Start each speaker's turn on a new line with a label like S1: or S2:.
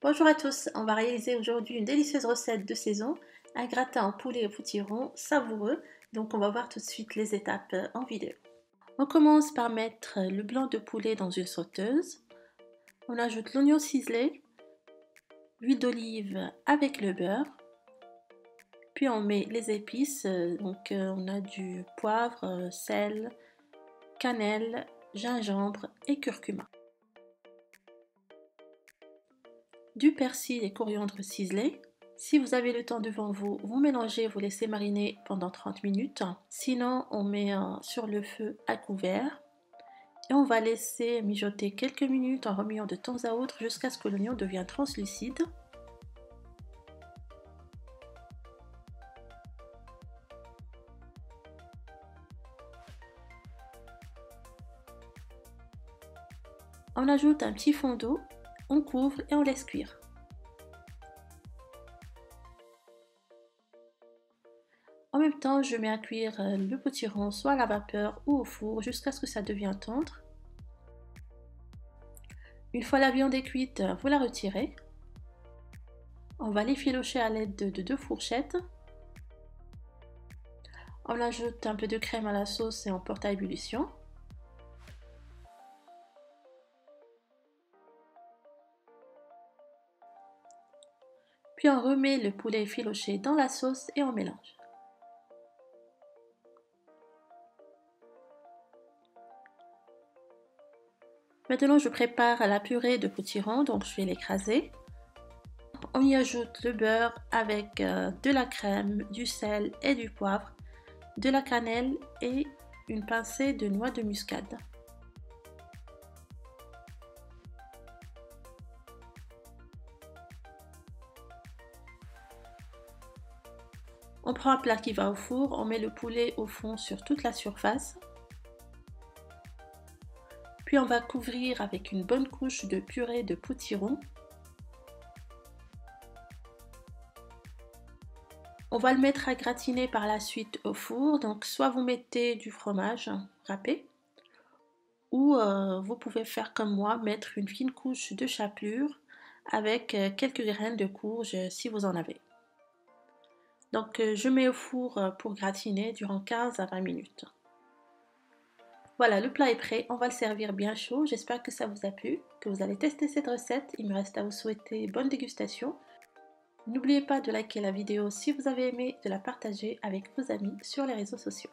S1: Bonjour à tous, on va réaliser aujourd'hui une délicieuse recette de saison, un gratin en poulet au potiron savoureux. Donc on va voir tout de suite les étapes en vidéo. On commence par mettre le blanc de poulet dans une sauteuse. On ajoute l'oignon ciselé, l'huile d'olive avec le beurre. Puis on met les épices, on a du poivre, sel, cannelle, gingembre et curcuma. Du persil et coriandre ciselé. Si vous avez le temps devant vous, vous mélangez, vous laissez mariner pendant 30 minutes. Sinon, on met sur le feu à couvert et on va laisser mijoter quelques minutes en remuant de temps à autre jusqu'à ce que l'oignon devienne translucide. On ajoute un petit fond d'eau, on couvre et on laisse cuire. En même temps, je mets à cuire le potiron soit à la vapeur ou au four jusqu'à ce que ça devienne tendre. Une fois la viande est cuite, vous la retirez. On va l'effilocher à l'aide de 2 fourchettes. On ajoute un peu de crème à la sauce et on porte à ébullition. Puis on remet le poulet effiloché dans la sauce et on mélange. Maintenant, je prépare la purée de potiron, donc je vais l'écraser. On y ajoute le beurre avec de la crème, du sel et du poivre, de la cannelle et une pincée de noix de muscade. On prend un plat qui va au four, on met le poulet au fond sur toute la surface. Puis on va couvrir avec une bonne couche de purée de potiron. On va le mettre à gratiner par la suite au four, donc soit vous mettez du fromage râpé, ou vous pouvez faire comme moi, mettre une fine couche de chapelure avec quelques graines de courge si vous en avez. Donc je mets au four pour gratiner durant 15 à 20 minutes. Voilà, le plat est prêt, on va le servir bien chaud. J'espère que ça vous a plu, que vous allez tester cette recette. Il me reste à vous souhaiter bonne dégustation. N'oubliez pas de liker la vidéo si vous avez aimé, de la partager avec vos amis sur les réseaux sociaux.